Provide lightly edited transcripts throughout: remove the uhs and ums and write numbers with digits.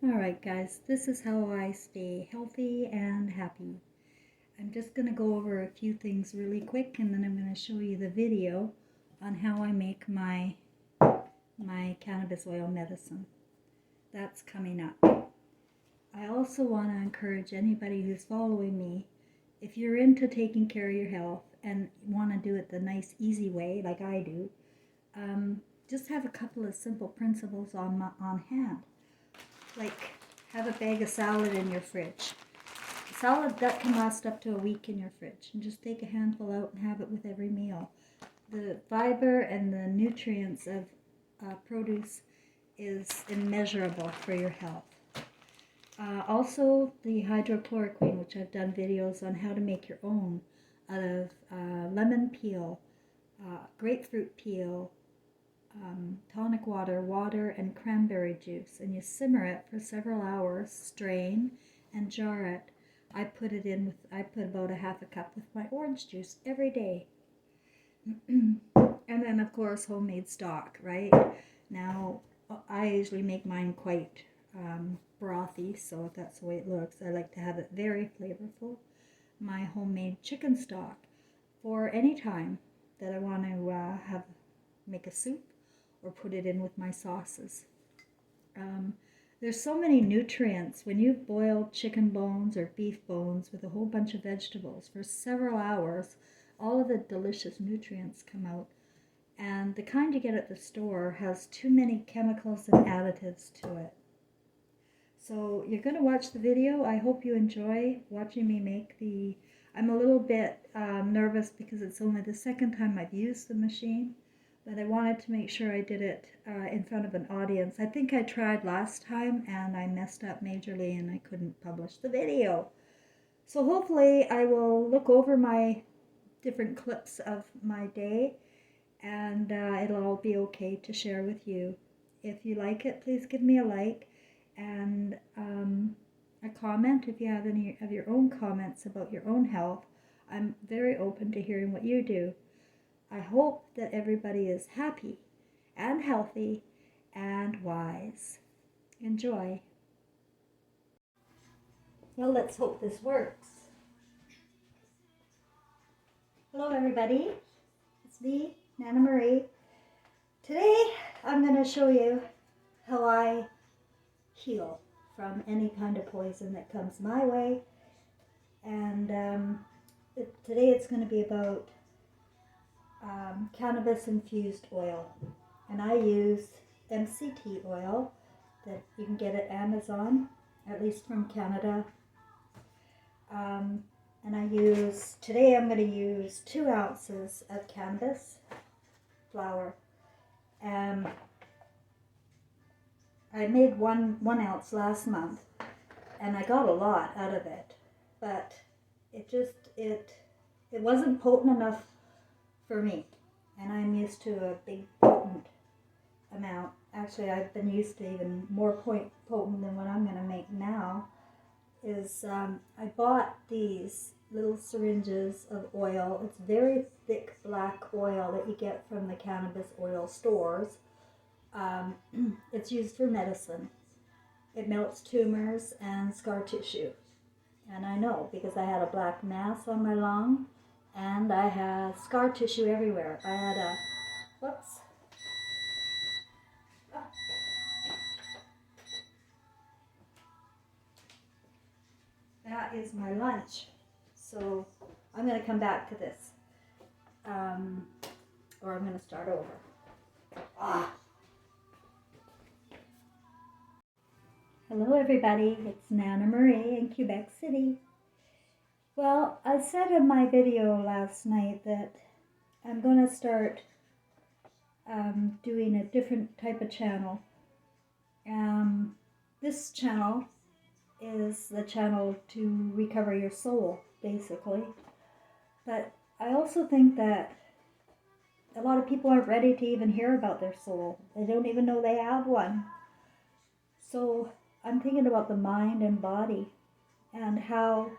Alright guys, this is how I stay healthy and happy. I'm just going to go over a few things really quick and then I'm going to show you the video on how I make my cannabis oil medicine. That's coming up. I also want to encourage anybody who's following me, if you're into taking care of your health and want to do it the nice easy way like I do, just have a couple of simple principles on hand. Like, have a bag of salad in your fridge. Salad that can last up to a week in your fridge. And just take a handful out and have it with every meal. The fiber and the nutrients of produce is immeasurable for your health. Also, the hydrochloroquine, which I've done videos on how to make your own out of lemon peel, grapefruit peel, tonic water, and cranberry juice, and you simmer it for several hours, strain, and jar it. I put about a half a cup with my orange juice every day. And then, of course, homemade stock, right? Now, I usually make mine quite brothy, so that's the way it looks. I like to have it very flavorful. My homemade chicken stock for any time that I want to make a soup or put it in with my sauces. There's so many nutrients when you boil chicken bones or beef bones with a whole bunch of vegetables for several hours. All of the delicious nutrients come out, and the kind you get at the store has too many chemicals and additives to it. So you're going to watch the video. I hope you enjoy watching me make I'm a little bit nervous because it's only the second time I've used the machine, but I wanted to make sure I did it in front of an audience. I think I tried last time and I messed up majorly and I couldn't publish the video. So hopefully I will look over my different clips of my day and it'll all be okay to share with you. If you like it, please give me a like and a comment if you have any of your own comments about your own health. I'm very open to hearing what you do. I hope that everybody is happy and healthy and wise. Enjoy. Well, let's hope this works. Hello everybody, it's me, Nana Marie. Today I'm going to show you how I heal from any kind of poison that comes my way. And today it's going to be about cannabis infused oil, and I use MCT oil that you can get at Amazon, at least from Canada. And today I'm going to use 2 ounces of cannabis flower. I made one ounce last month and I got a lot out of it, but it wasn't potent enough for me, and I'm used to a big potent amount. Actually, I've been used to even more potent than what I'm going to make now. I bought these little syringes of oil. It's very thick black oil that you get from the cannabis oil stores. It's used for medicine. It melts tumors and scar tissue. And I know because I had a black mass on my lung and I had scar tissue everywhere. I had whoops. That is my lunch. So I'm going to come back to this. Or I'm going to start over. Hello everybody, it's Nana Marie in Quebec City. Well, I said in my video last night that I'm going to start doing a different type of channel. This channel is the channel to recover your soul, basically. But I also think that a lot of people aren't ready to even hear about their soul. They don't even know they have one. So I'm thinking about the mind and body and how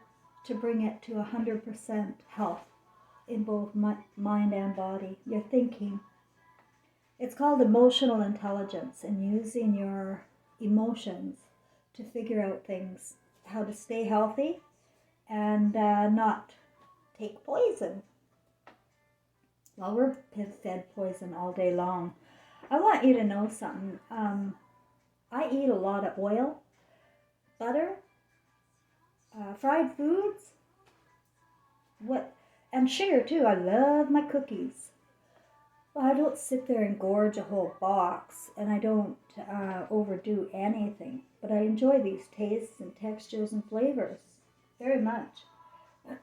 to bring it to 100% health in both mind and body, your thinking. It's called emotional intelligence, and using your emotions to figure out things, how to stay healthy and not take poison. Well, we're fed poison all day long. I want you to know something. I eat a lot of oil, butter, fried foods, and sugar too. I love my cookies. Well, I don't sit there and gorge a whole box, and I don't overdo anything. But I enjoy these tastes and textures and flavors very much.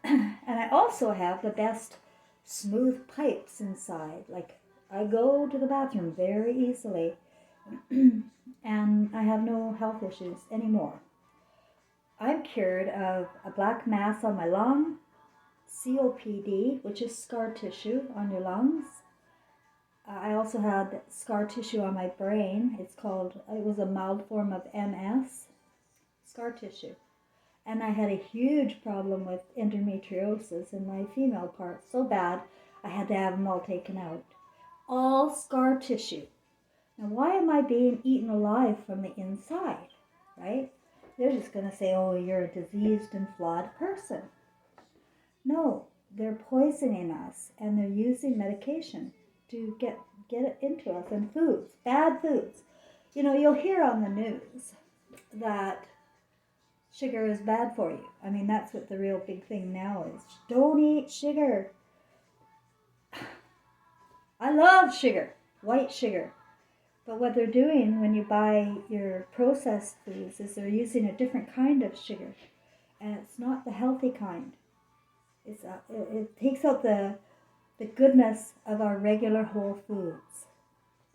And I also have the best smooth pipes inside. Like, I go to the bathroom very easily, and I have no health issues anymore. I'm cured of a black mass on my lung, COPD, which is scar tissue on your lungs. I also had scar tissue on my brain. It was a mild form of MS, scar tissue. And I had a huge problem with endometriosis in my female part, so bad I had to have them all taken out. All scar tissue. Now, why am I being eaten alive from the inside, right? They're just going to say, oh, you're a diseased and flawed person. No, they're poisoning us, and they're using medication to get it into us, and foods, bad foods. You know, you'll hear on the news that sugar is bad for you. I mean, that's what the real big thing now is. Don't eat sugar. I love sugar, white sugar. But what they're doing when you buy your processed foods is they're using a different kind of sugar. And it's not the healthy kind. It takes out the goodness of our regular whole foods.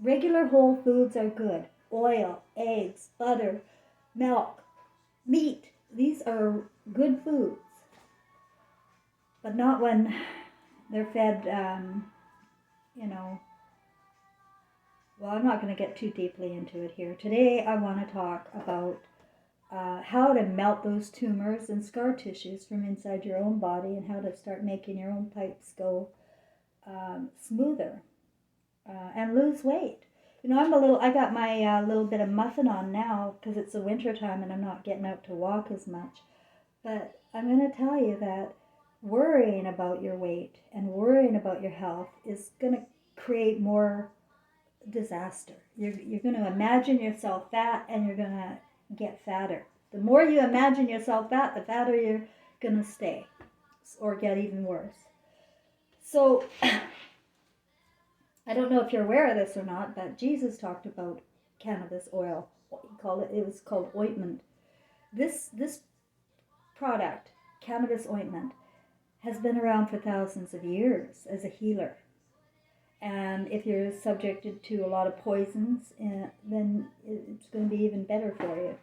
Regular whole foods are good. Oil, eggs, butter, milk, meat. These are good foods. But not when they're fed, well, I'm not going to get too deeply into it here. Today I want to talk about how to melt those tumors and scar tissues from inside your own body, and how to start making your own pipes go smoother and lose weight. You know, I got my little bit of muffin on now because it's the winter time and I'm not getting out to walk as much. But I'm going to tell you that worrying about your weight and worrying about your health is going to create more disaster. You're going to imagine yourself fat, and you're going to get fatter. The more you imagine yourself fat, the fatter you're going to stay or get even worse. So I don't know if you're aware of this or not, but Jesus talked about cannabis oil. It was called ointment. This product, cannabis ointment, has been around for thousands of years as a healer. And if you're subjected to a lot of poisons, then it's going to be even better for you.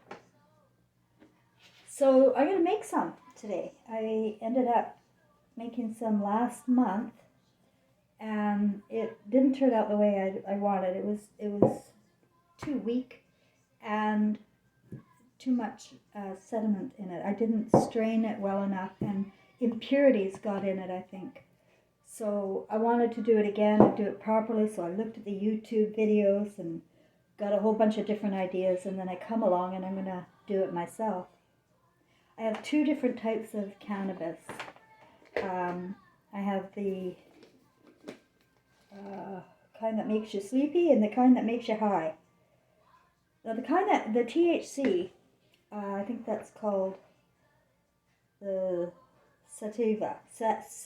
So I'm going to make some today. I ended up making some last month, and it didn't turn out the way I wanted. It was too weak and too much sediment in it. I didn't strain it well enough, and impurities got in it, I think. So I wanted to do it again and do it properly, so I looked at the YouTube videos and got a whole bunch of different ideas, and then I come along and I'm going to do it myself. I have two different types of cannabis. I have the kind that makes you sleepy and the kind that makes you high. Now the THC, I think that's called the sativa. That's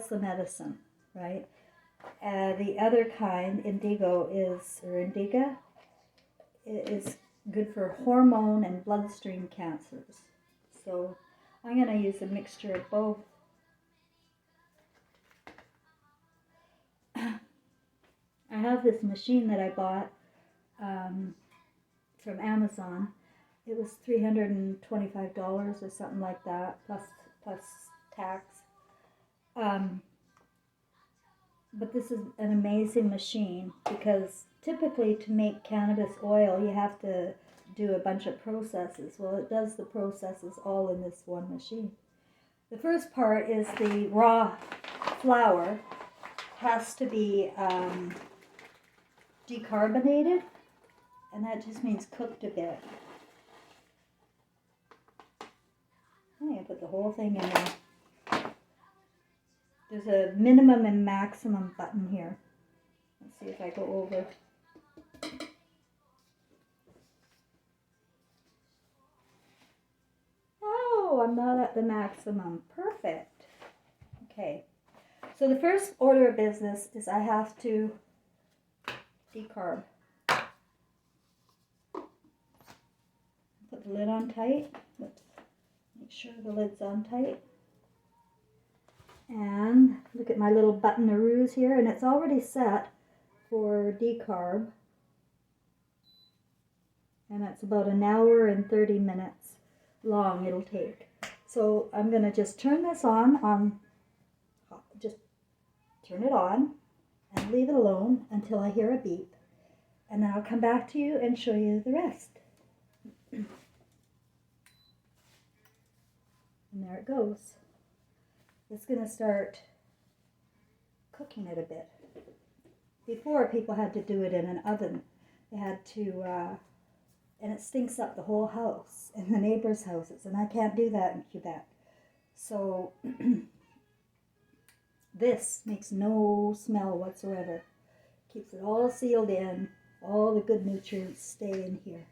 the medicine, right? The other kind, indiga, is good for hormone and bloodstream cancers. So I'm going to use a mixture of both. I have this machine that I bought from Amazon. It was $325 or something like that, plus tax. But this is an amazing machine, because typically to make cannabis oil you have to do a bunch of processes. Well, it does the processes all in this one machine. The first part is the raw flower, has to be decarbonated, and that just means cooked a bit. I'm going to put the whole thing in there. There's a minimum and maximum button here. Let's see if I go over. Oh, I'm not at the maximum. Perfect. Okay. So the first order of business is I have to decarb. Put the lid on tight. Oops. Make sure the lid's on tight. And look at my little buttonaroos here, and it's already set for decarb. And that's about an hour and 30 minutes long it'll take. So I'm going to just turn this on, just turn it on and leave it alone until I hear a beep. And then I'll come back to you and show you the rest. And there it goes. It's going to start cooking it a bit. Before, people had to do it in an oven. They had to, and it stinks up the whole house and the neighbors' houses, and I can't do that in Quebec. So this makes no smell whatsoever. Keeps it all sealed in. All the good nutrients stay in here.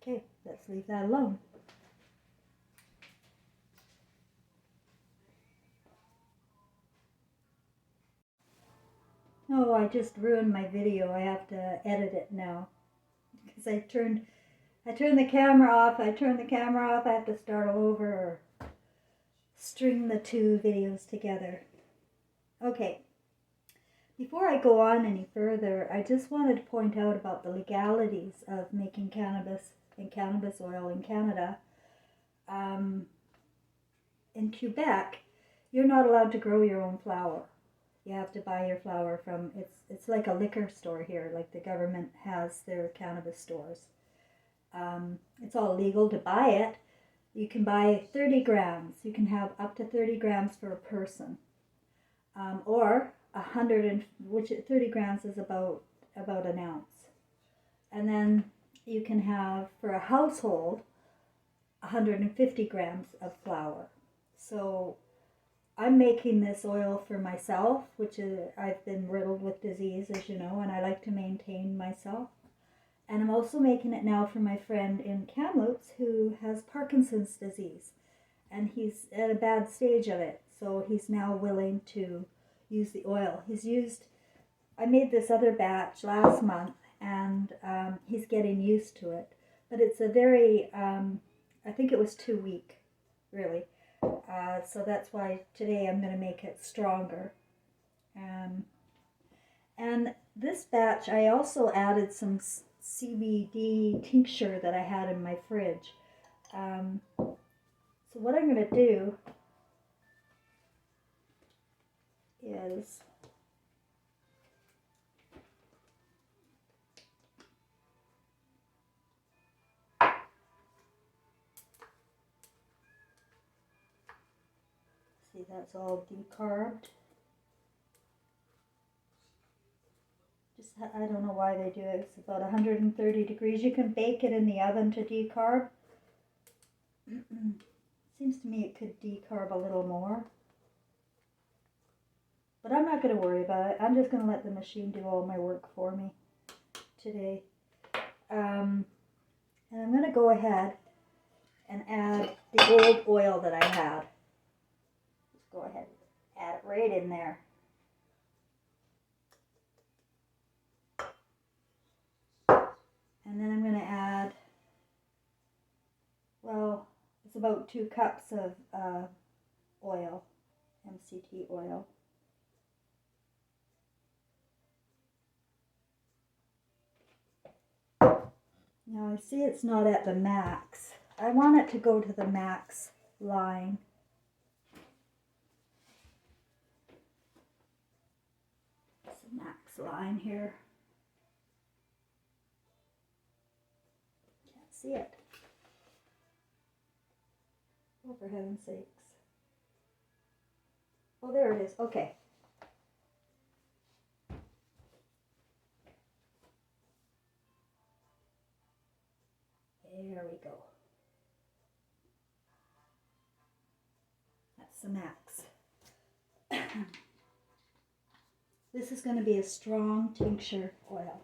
Okay, let's leave that alone. Oh, I just ruined my video. I have to edit it now. Because I turned the camera off. I have to start all over or string the two videos together. Okay. Before I go on any further, I just wanted to point out about the legalities of making cannabis and cannabis oil in Canada. In Quebec, you're not allowed to grow your own flower. You have to buy your flower from, it's like a liquor store here, like the government has their cannabis stores. It's all legal to buy it. You can buy 30 grams. You can have up to 30 grams for a person. Or 30 grams is about an ounce. And then you can have, for a household, 150 grams of flour. So I'm making this oil for myself, which is, I've been riddled with disease, as you know, and I like to maintain myself. And I'm also making it now for my friend in Kamloops who has Parkinson's disease. And he's at a bad stage of it, so he's now willing to use the oil. I made this other batch last month, and he's getting used to it. But it's a very, I think it was 2 week, really. So that's why today I'm going to make it stronger. And this batch, I also added some CBD tincture that I had in my fridge. So what I'm going to do is see, that's all decarbed. I don't know why they do it. It's about 130 degrees. You can bake it in the oven to decarb. Seems to me it could decarb a little more. But I'm not going to worry about it. I'm just going to let the machine do all my work for me today. And I'm going to go ahead and add the old oil that I had. Just go ahead and add it right in there. And then I'm going to add, well, it's about 2 cups of oil, MCT oil. Now I see it's not at the max. I want it to go to the max line. It's the max line here. Can't see it. Oh, for heaven's sakes. Oh, there it is. Okay. There we go. That's the max. This is going to be a strong tincture oil.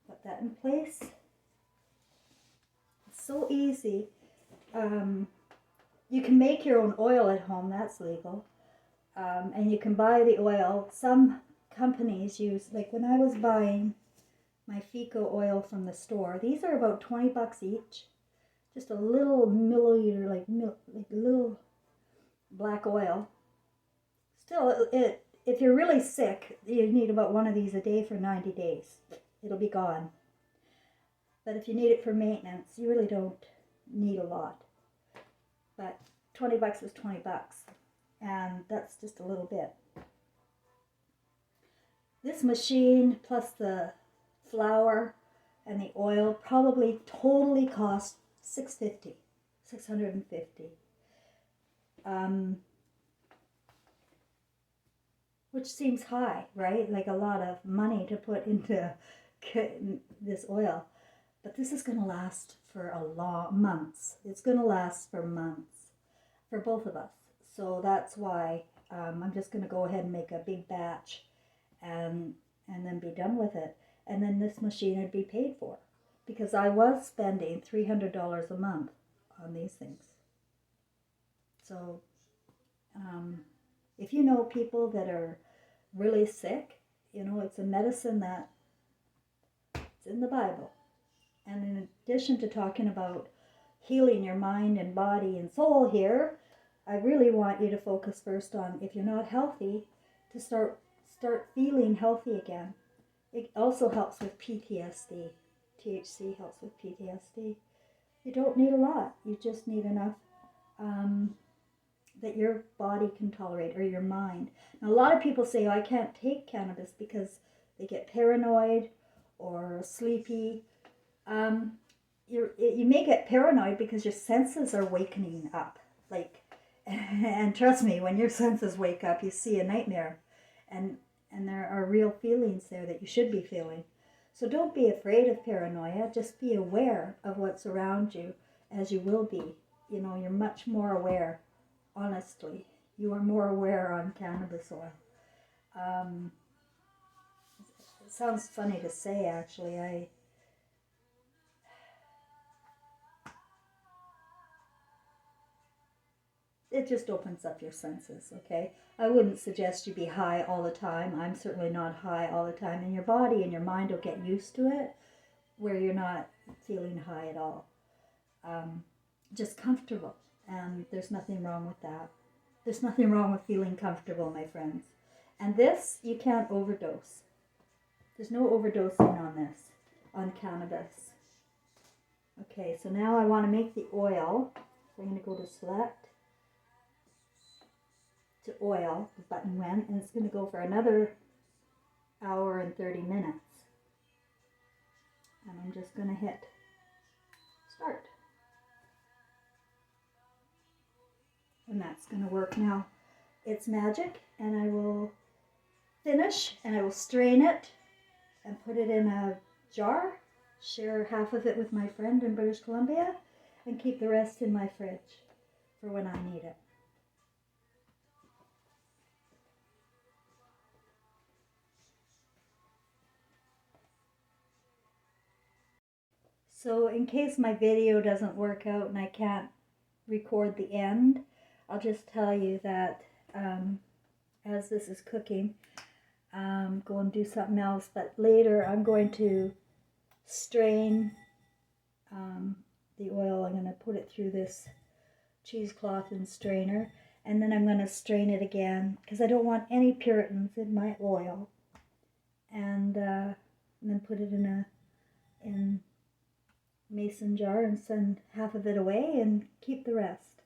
Put that in place. It's so easy. You can make your own oil at home, that's legal. And you can buy the oil. Some companies use, like when I was buying my Fico oil from the store, these are about 20 bucks each. Just a little milliliter, like little black oil. Still, if you're really sick, you need about one of these a day for 90 days. It'll be gone. But if you need it for maintenance, you really don't need a lot. But 20 bucks is 20 bucks. And that's just a little bit. This machine plus the flour and the oil probably totally cost $650. Which seems high, right? Like a lot of money to put into this oil. But this is going to last for months. It's going to last for months for both of us. So that's why I'm just going to go ahead and make a big batch and then be done with it. And then this machine would be paid for, because I was spending $300 a month on these things. So if you know people that are really sick, you know, it's a medicine that it's in the Bible. And in addition to talking about healing your mind and body and soul here, I really want you to focus first on, if you're not healthy, to start feeling healthy again. It also helps with PTSD. THC helps with PTSD. You don't need a lot. You just need enough that your body can tolerate, or your mind. Now, a lot of people say, oh, I can't take cannabis because they get paranoid or sleepy. You may get paranoid because your senses are wakening up. And trust me, when your senses wake up, you see a nightmare. And there are real feelings there that you should be feeling. So don't be afraid of paranoia. Just be aware of what's around you, as you will be. You know, you're much more aware. Honestly, you are more aware on cannabis oil. It sounds funny to say, actually. It just opens up your senses, okay? I wouldn't suggest you be high all the time. I'm certainly not high all the time. And your body and your mind will get used to it, where you're not feeling high at all. Just comfortable. And there's nothing wrong with that. There's nothing wrong with feeling comfortable, my friends. And this, you can't overdose. There's no overdosing on this, on cannabis. Okay, so now I want to make the oil. So I'm going to go to select, to oil, the button went, and it's going to go for another hour and 30 minutes. And I'm just going to hit start. And that's going to work now. It's magic, and I will finish, and I will strain it and put it in a jar, share half of it with my friend in British Columbia, and keep the rest in my fridge for when I need it. So in case my video doesn't work out and I can't record the end, I'll just tell you that as this is cooking, go and do something else. But later I'm going to strain the oil. I'm going to put it through this cheesecloth and strainer, and then I'm going to strain it again because I don't want any Puritans in my oil. And then put it in a mason jar and send half of it away and keep the rest.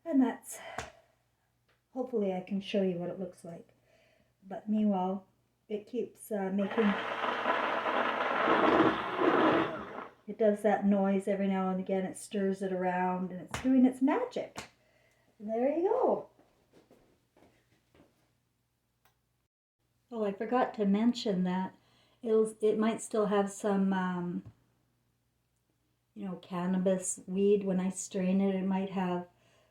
And that's, hopefully I can show you what it looks like. But meanwhile, it keeps making, it does that noise every now and again. It stirs it around and it's doing its magic. And there you go. Oh, I forgot to mention that it might still have some, cannabis weed. When I strain it, it might have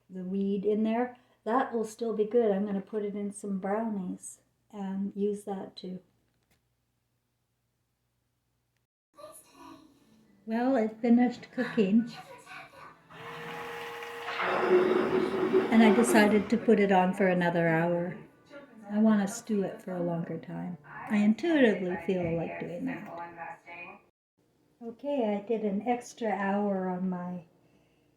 the weed in there. That will still be good. I'm going to put it in some brownies and use that too. Well, it finished cooking and I decided to put it on for another hour. I want to stew it for a longer time. I intuitively feel like doing that. Okay, I did an extra hour on my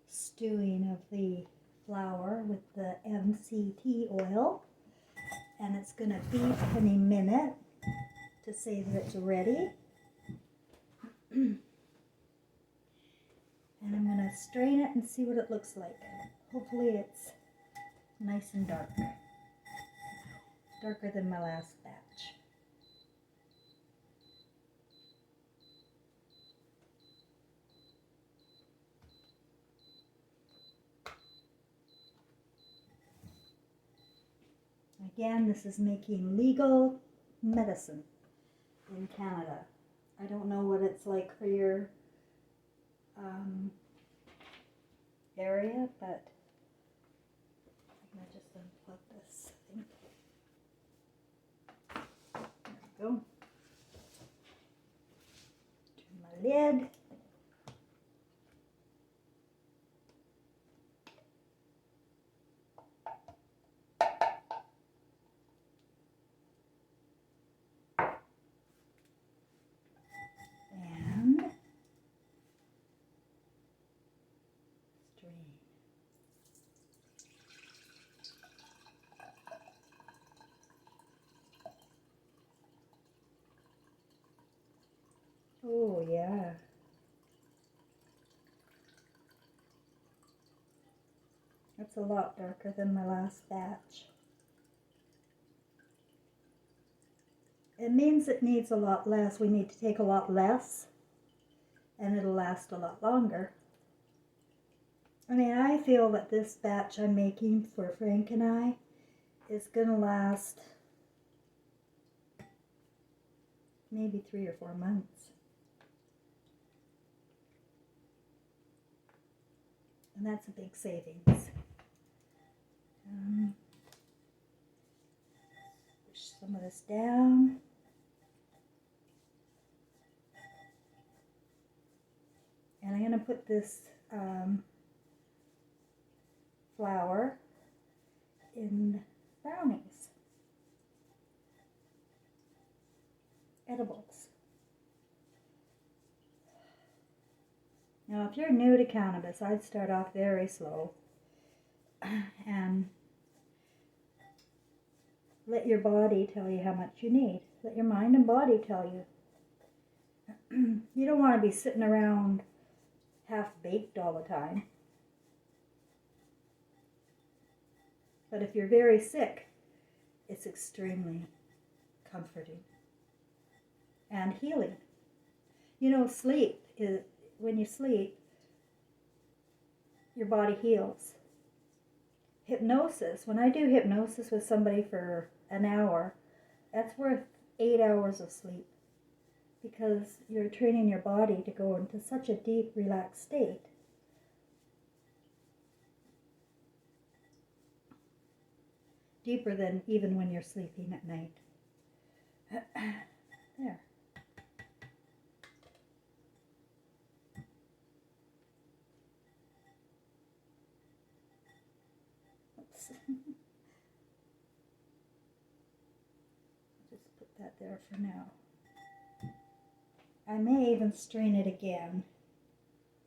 stewing of the flour with the MCT oil, and it's going to beep any minute to say that it's ready. And I'm going to strain it and see what it looks like. Hopefully it's nice and dark. Darker than my last batch. Again, this is making legal medicine in Canada. I don't know what it's like for your area, but I'm going to just unplug this thing. There we go. Turn my lid. And strain. Oh, yeah. That's a lot darker than my last batch. It means it needs a lot less. We need to take a lot less, and it'll last a lot longer. I mean, I feel that this batch I'm making for Frank and I is going to last maybe 3 or 4 months. And that's a big savings. Push some of this down. And I'm going to put this flour in brownies. Edibles. Now, if you're new to cannabis, I'd start off very slow and let your body tell you how much you need. Let your mind and body tell you. You don't want to be sitting around half-baked all the time. But if you're very sick, it's extremely comforting and healing. You know, sleep is, when you sleep, your body heals. Hypnosis, when I do hypnosis with somebody for an hour, that's worth 8 hours of sleep, because you're training your body to go into such a deep, relaxed state. Deeper than even when you're sleeping at night. There. Oops. Just put that there for now. I may even strain it again.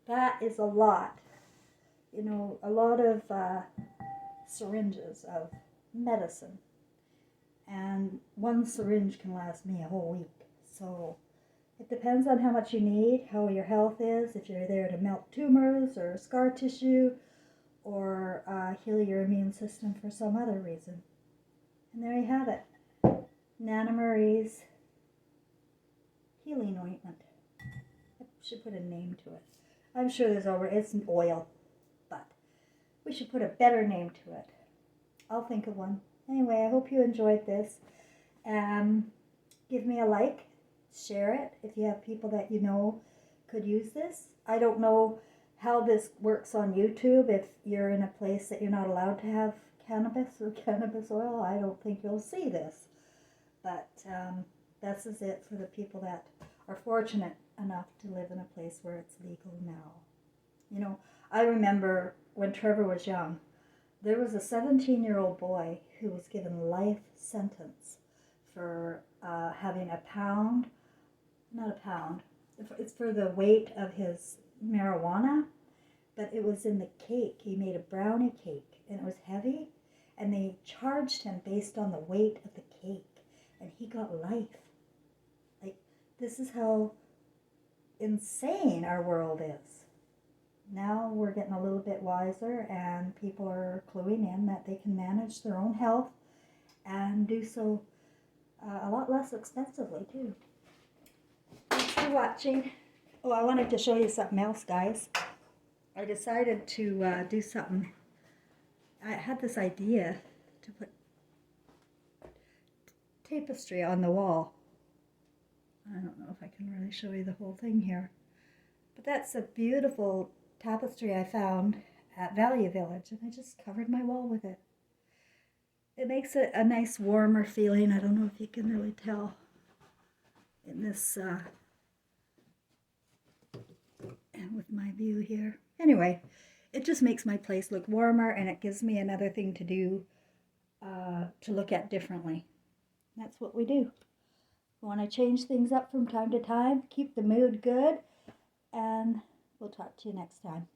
That is a lot. You know, a lot of syringes of medicine. And one syringe can last me a whole week. So it depends on how much you need, how your health is, if you're there to melt tumors or scar tissue, or heal your immune system for some other reason. And there you have it. Nana Marie's healing ointment. I should put a name to it. I'm sure it's an oil, but we should put a better name to it. I'll think of one. Anyway, I hope you enjoyed this. Give me a like, share it if you have people that you know could use this. I don't know how this works on YouTube. If you're in a place that you're not allowed to have cannabis or cannabis oil, I don't think you'll see this. But this is it for the people that are fortunate enough to live in a place where it's legal now. You know, I remember when Trevor was young, there was a 17-year-old boy who was given life sentence for having it's for the weight of his marijuana, but it was in the cake. He made a brownie cake, and it was heavy, and they charged him based on the weight of the cake, and he got life. Like, this is how insane our world is. Now we're getting a little bit wiser, and people are cluing in that they can manage their own health and do so a lot less expensively too. Thanks for watching. Oh, I wanted to show you something else, guys. I decided to do something. I had this idea to put tapestry on the wall. I don't know if I can really show you the whole thing here, but that's a beautiful tapestry I found at Value Village, and I just covered my wall with it. It makes it a nice warmer feeling. I don't know if you can really tell in this and with my view here. Anyway, it just makes my place look warmer, and it gives me another thing to do to look at differently. That's what we do. We want to change things up from time to time, keep the mood good, and we'll talk to you next time.